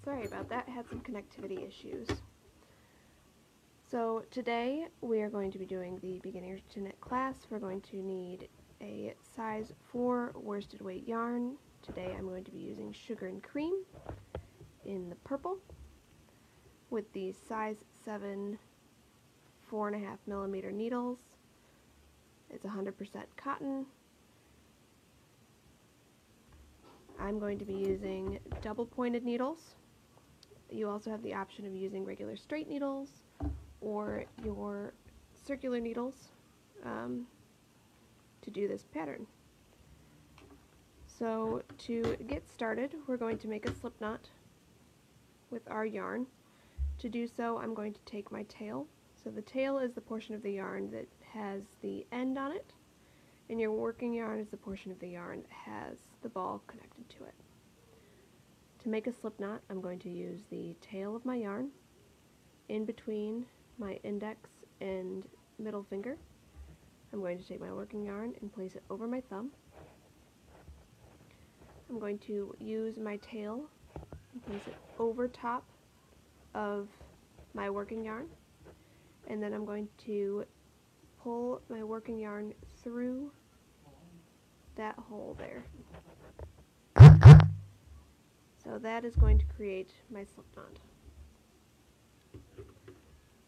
Sorry about that, I had some connectivity issues. So today we are going to be doing the beginner to knit class. We're going to need a size 4 worsted weight yarn. Today I'm going to be using Sugar and Cream in the purple with the size 7 4.5mm needles. It's 100% cotton. I'm going to be using double pointed needles. You also have the option of using regular straight needles or your circular needles to do this pattern. So to get started, we're going to make a slip knot with our yarn. To do so, I'm going to take my tail. So the tail is the portion of the yarn that has the end on it, and your working yarn is the portion of the yarn that has the ball connected to it. To make a slip knot, I'm going to use the tail of my yarn in between my index and middle finger. I'm going to take my working yarn and place it over my thumb. I'm going to use my tail and place it over top of my working yarn, and then I'm going to pull my working yarn through that hole there. So that is going to create my slip knot.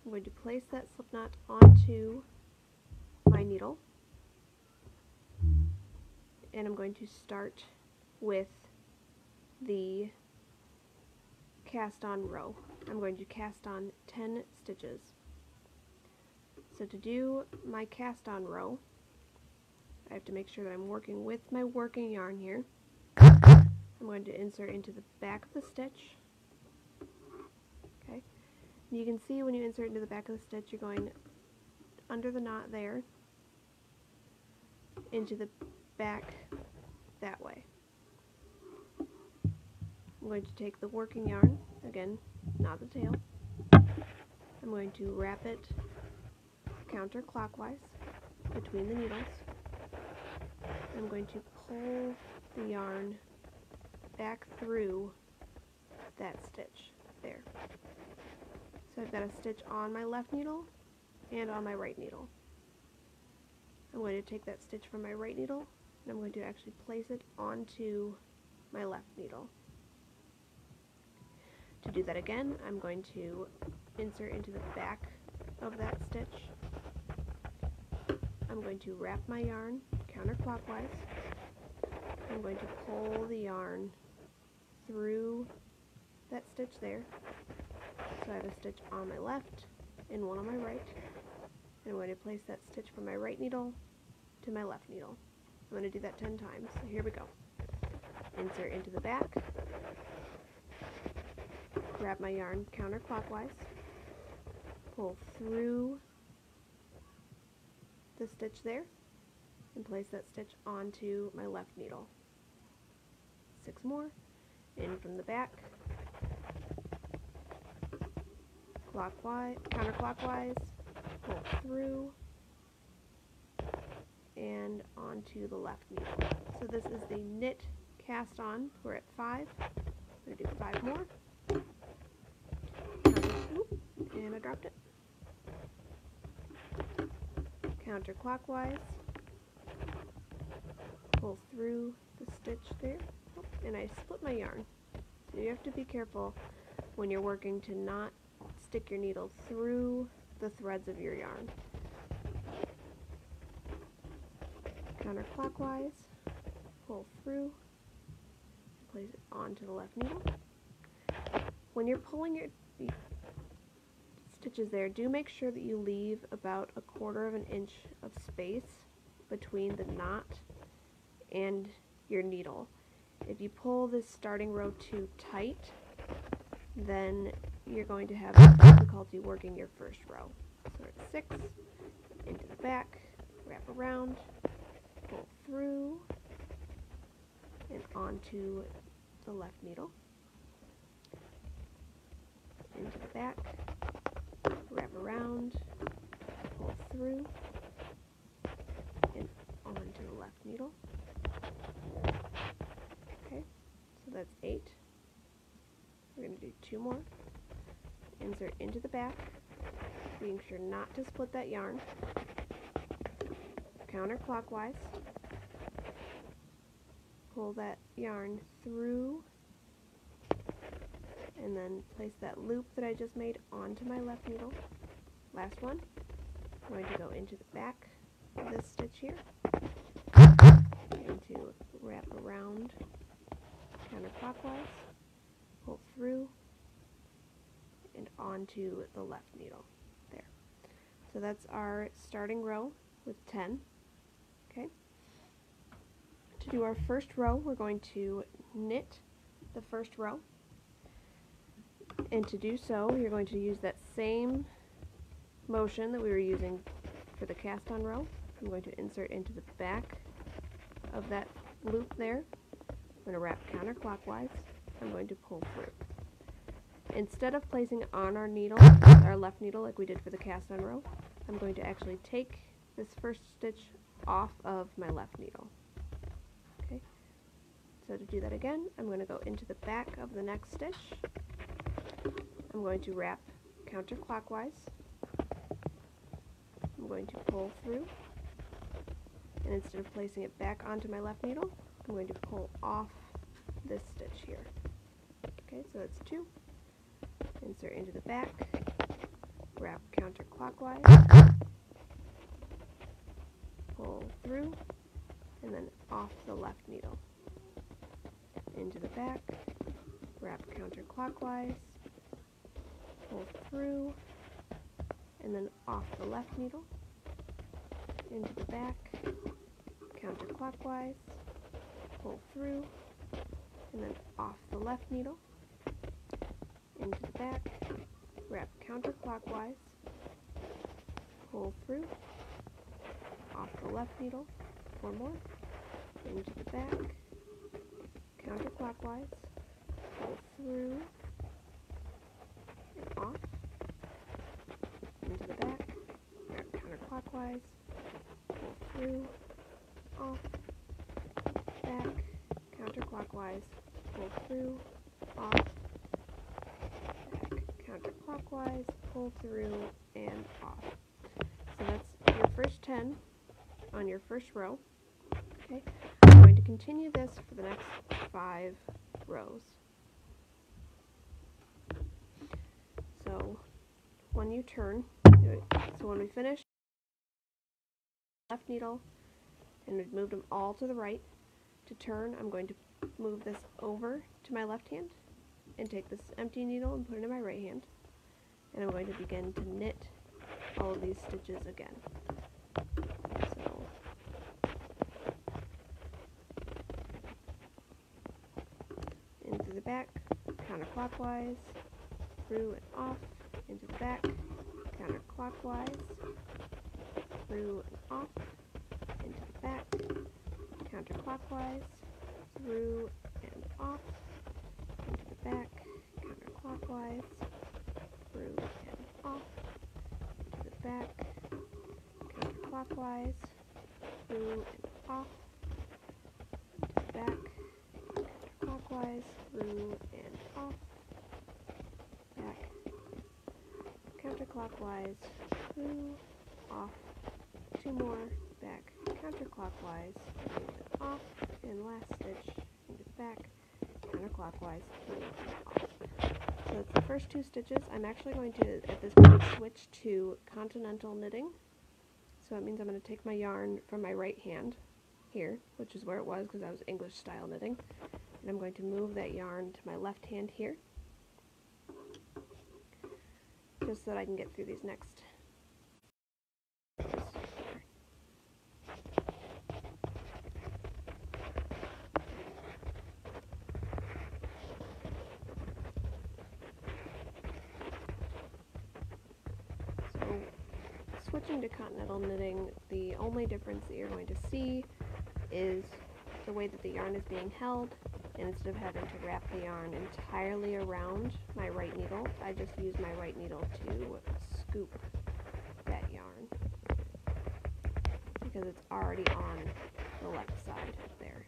I'm going to place that slip knot onto my needle, and I'm going to start with the cast on row. I'm going to cast on 10 stitches. So to do my cast on row, I have to make sure that I'm working with my working yarn here. I'm going to insert into the back of the stitch. Okay, and you can see when you insert into the back of the stitch, you're going under the knot there, into the back that way. I'm going to take the working yarn, again, not the tail. I'm going to wrap it counterclockwise between the needles. I'm going to pull the yarn back through that stitch there. So I've got a stitch on my left needle and on my right needle. I'm going to take that stitch from my right needle and I'm going to actually place it onto my left needle. To do that again, I'm going to insert into the back of that stitch. I'm going to wrap my yarn counterclockwise. I'm going to pull the yarn through that stitch there. So I have a stitch on my left and one on my right. And I'm going to place that stitch from my right needle to my left needle. I'm going to do that 10 times. So here we go. Insert into the back. Grab my yarn counterclockwise. Pull through the stitch there and place that stitch onto my left needle. 6 more. In from the back. Clockwise, counterclockwise. Pull through and onto the left needle. So this is the knit cast on. We're at 5. I'm going to do 5 more. And I dropped it. Counterclockwise. Pull through the stitch there. And I split my yarn. So you have to be careful when you're working to not stick your needle through the threads of your yarn. Counterclockwise, pull through, place it onto the left needle. When you're pulling your stitches there, do make sure that you leave about 1/4 of an inch of space between the knot and your needle. If you pull this starting row too tight, then you're going to have difficulty working your first row. So at 6, into the back, wrap around, pull through, and onto the left needle. Into the back, wrap around, pull through, and onto the left needle. Okay, so that's 8. We're going to do 2 more. Insert into the back, being sure not to split that yarn. Counterclockwise. Pull that yarn through, and then place that loop that I just made onto my left needle. Last one. I'm going to go into the back of this stitch here, and to wrap around counterclockwise, pull through, and onto the left needle. There. So that's our starting row with 10. Okay. To do our first row, we're going to knit the first row. And to do so, you're going to use that same motion that we were using for the cast on row. I'm going to insert into the back of that loop there. I'm going to wrap counterclockwise. I'm going to pull through. Instead of placing on our needle, our left needle like we did for the cast on row, I'm going to actually take this first stitch off of my left needle. Okay. So to do that again, I'm going to go into the back of the next stitch. I'm going to wrap counterclockwise. I'm going to pull through, and instead of placing it back onto my left needle, I'm going to pull off this stitch here. Okay, so that's 2. Insert into the back, wrap counterclockwise, pull through, and then off the left needle. Into the back, wrap counterclockwise, pull through, and then off the left needle. Into the back, counterclockwise, pull through, and then off the left needle. Into the back, wrap counterclockwise, pull through, off the left needle, 4 more, into the back, counterclockwise, pull through, and off, into the back, wrap counterclockwise, pull through, off, back, counterclockwise, pull through, off, counterclockwise, pull through, and off. So that's your first 10 on your first row. Okay, I'm going to continue this for the next 5 rows. So when you turn, so when we finish, left needle, and we've moved them all to the right. To turn, I'm going to move this over to my left hand and take this empty needle and put it in my right hand, and I'm going to begin to knit all of these stitches again. So into the back, counterclockwise, through and off, into the back, counterclockwise, through and off, into the back, counterclockwise, through and off, into the back, counterclockwise, through and off, into the back, counterclockwise, through and off, into the back, counterclockwise, through and off, back, counterclockwise, through, off, 2 more, back, counterclockwise, through and off, and last stitch, into the back, counterclockwise, through and off. So that's the first 2 stitches. I'm actually going to, at this point, switch to Continental knitting. So that means I'm going to take my yarn from my right hand here, which is where it was because I was English style knitting, and I'm going to move that yarn to my left hand here, just so that I can get through these next. Switching to Continental knitting, the only difference that you're going to see is the way that the yarn is being held, and instead of having to wrap the yarn entirely around my right needle, I just use my right needle to scoop that yarn, because it's already on the left side there.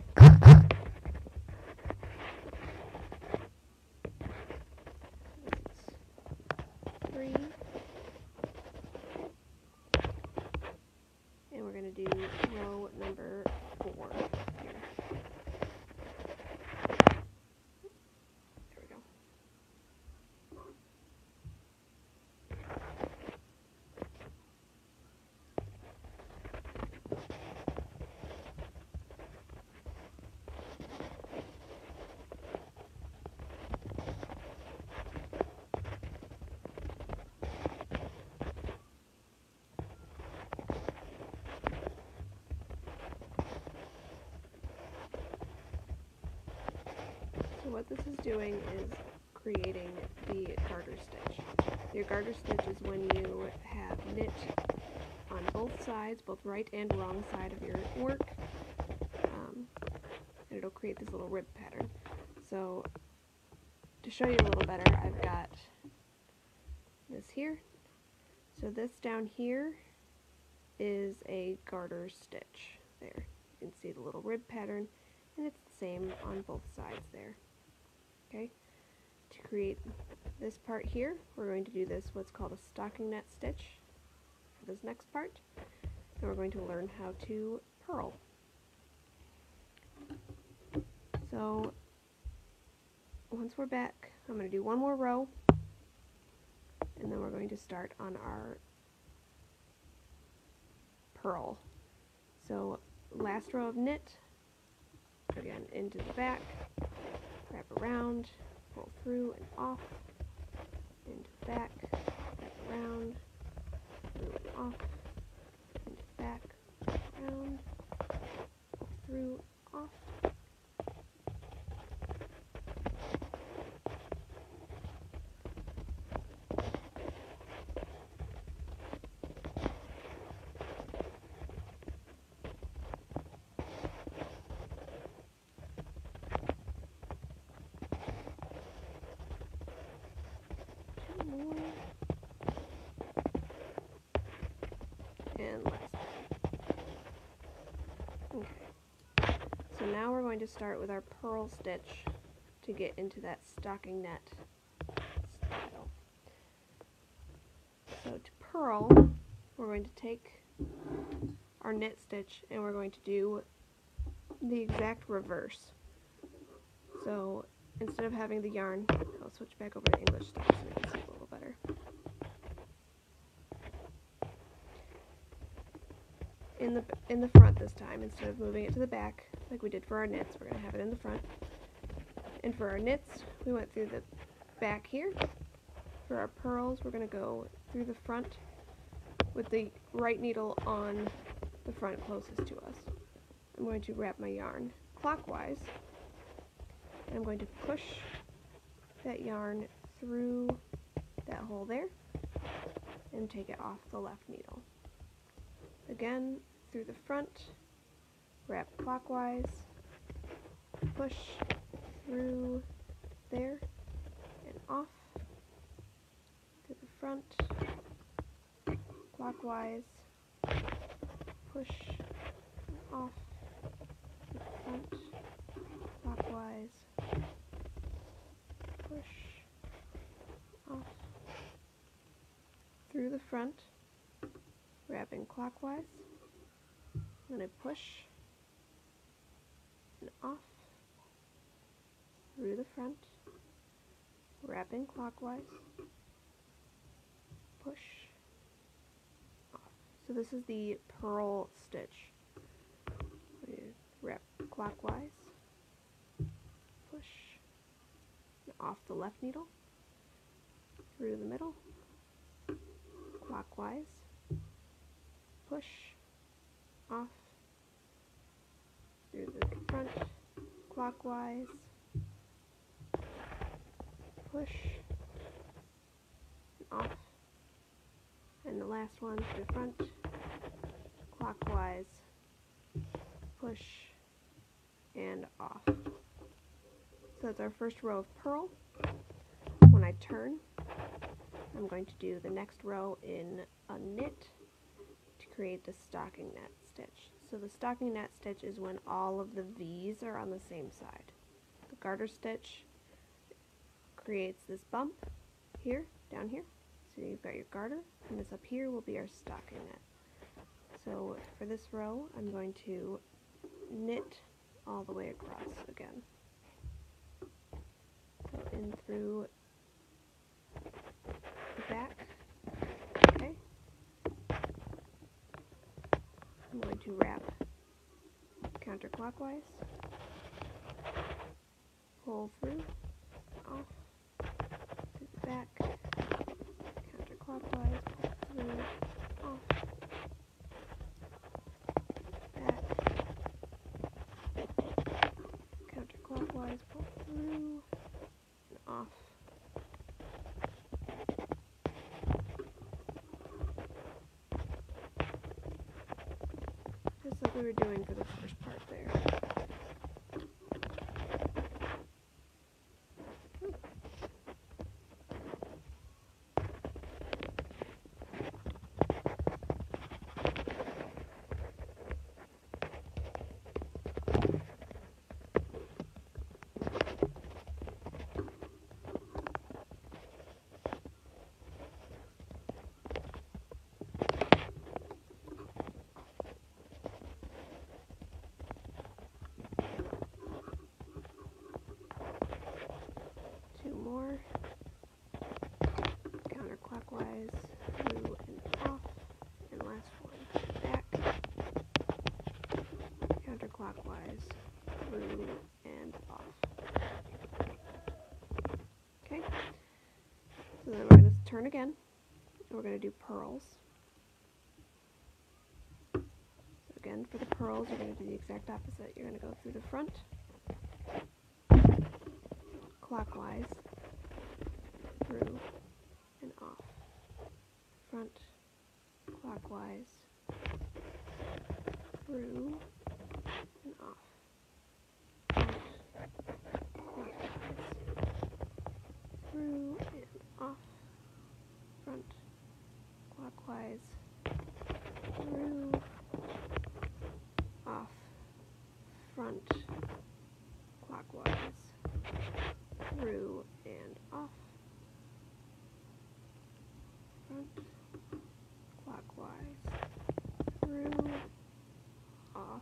what this is doing is creating the garter stitch. Your garter stitch is when you have knit on both sides, both right and wrong side of your work, and it'll create this little rib pattern. So to show you a little better, I've got this here. So this down here is a garter stitch. There, you can see the little rib pattern, and it's the same on both sides there. Okay, to create this part here, we're going to do this what's called a stockinette stitch for this next part, and we're going to learn how to purl. So once we're back, I'm going to do one more row, and then we're going to start on our purl. So last row of knit, again into the back, wrap around, pull through and off, into the back, wrap around, through and off, into the back, around, pull through, off. And last one. Okay. So now we're going to start with our purl stitch to get into that stockinette style. So to purl, we're going to take our knit stitch and we're going to do the exact reverse. So instead of having the yarn, I'll switch back over to English style so we can see a little better. In the front this time, instead of moving it to the back like we did for our knits, we're going to have it in the front. And for our knits, we went through the back here. For our purls, we're going to go through the front with the right needle on the front closest to us. I'm going to wrap my yarn clockwise, and I'm going to push that yarn through that hole there and take it off the left needle. Again, through the front, wrap clockwise, push through there and off, to the front, clockwise, push and off, to the front, clockwise, push, off, through the front, wrapping clockwise, I'm going to push and off, through the front, wrapping clockwise, push, off. So this is the purl stitch. We wrap clockwise, push, and off the left needle, through the middle, clockwise, push, off, through the front, clockwise, push, and off, and the last one to the front, clockwise, push, and off. So that's our first row of purl. When I turn, I'm going to do the next row in a knit to create the stockinette stitch. So the stockinette stitch is when all of the V's are on the same side. The garter stitch creates this bump here, down here. So you've got your garter, and this up here will be our stockinette. So for this row, I'm going to knit all the way across again. So in through the back, okay. I'm going to wrap counterclockwise, pull through, off, through the back, counterclockwise, pull through, off, back, counterclockwise, pull through, we were doing for the first part there. More counterclockwise, through and off, and last one back, counterclockwise, through and off. Okay, so then we're going to turn again, and we're going to do purls. So again, for the purls, you're going to do the exact opposite. You're going to go through the front, clockwise, through and off, front, clockwise, through and off, front, clockwise, through and off, front, clockwise, through, off, front, clockwise, through and off, front, clockwise, through, off,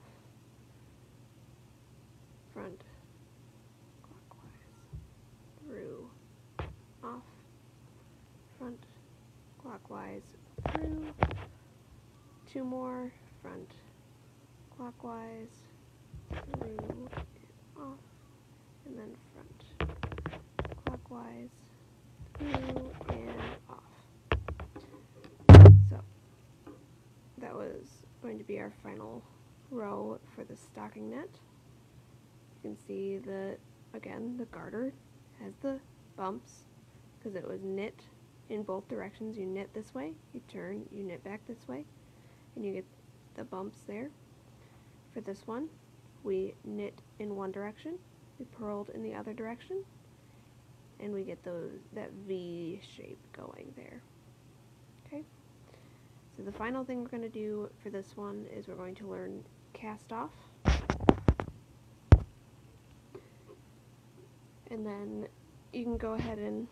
front, clockwise, through, off, front, clockwise, through, two more, front, clockwise, through, and off, and then front, clockwise, through, and off. So, that was going to be our final row for the stockinette. You can see that, again, the garter has the bumps, because it was knit in both directions. You knit this way, you turn, you knit back this way, and you get the bumps there. For this one, we knit in one direction, we purled in the other direction, and we get that V shape going there. Okay? So the final thing we're going to do for this one is we're going to learn cast off. And then you can go ahead and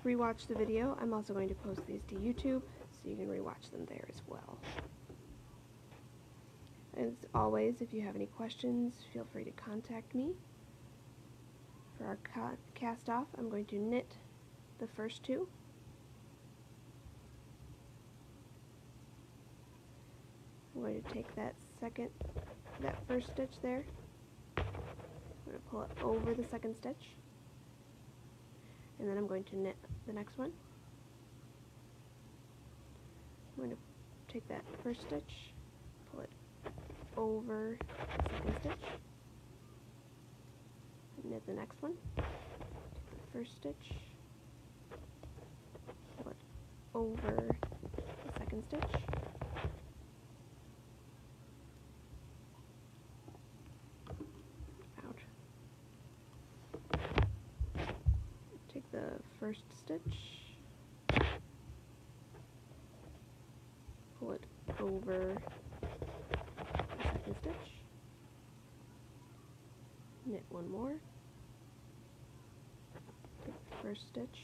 rewatch the video. I'm also going to post these to YouTube, so you can rewatch them there as well. As always, if you have any questions, feel free to contact me. For our cast off, I'm going to knit the first two. I'm going to take that first stitch there. I'm going to pull it over the second stitch. And then I'm going to knit the next one. I'm going to take that first stitch, pull it over the second stitch, knit the next one, take the first stitch, pull it over the second stitch, out, take the first stitch, pull it over the second stitch, knit one more, take the first stitch,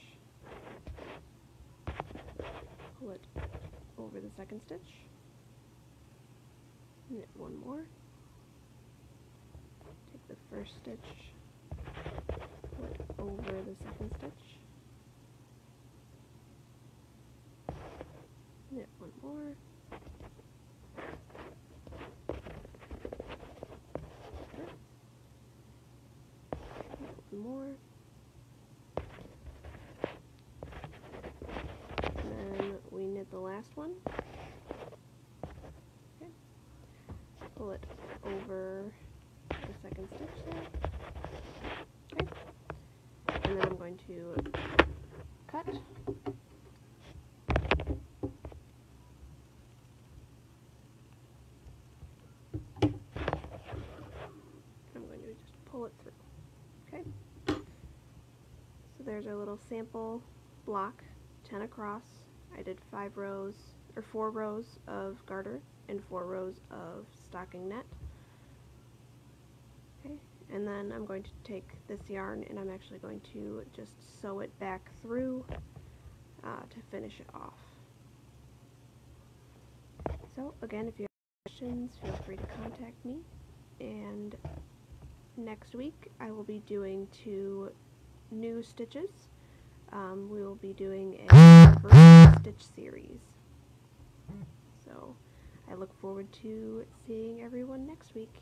pull it over the second stitch, knit one more, take the first stitch, pull it over the second stitch, knit one more, more, and then we knit the last one. Okay. Pull it over the second stitch there. Okay. And then I'm going to cut. So there's our little sample block, 10 across. I did 5 rows, or 4 rows of garter and 4 rows of stocking net. Okay, and then I'm going to take this yarn and I'm actually going to just sew it back through to finish it off. So again, if you have questions, feel free to contact me, and next week I will be doing 2 new stitches. We will be doing a Purl Stitch series. So I look forward to seeing everyone next week.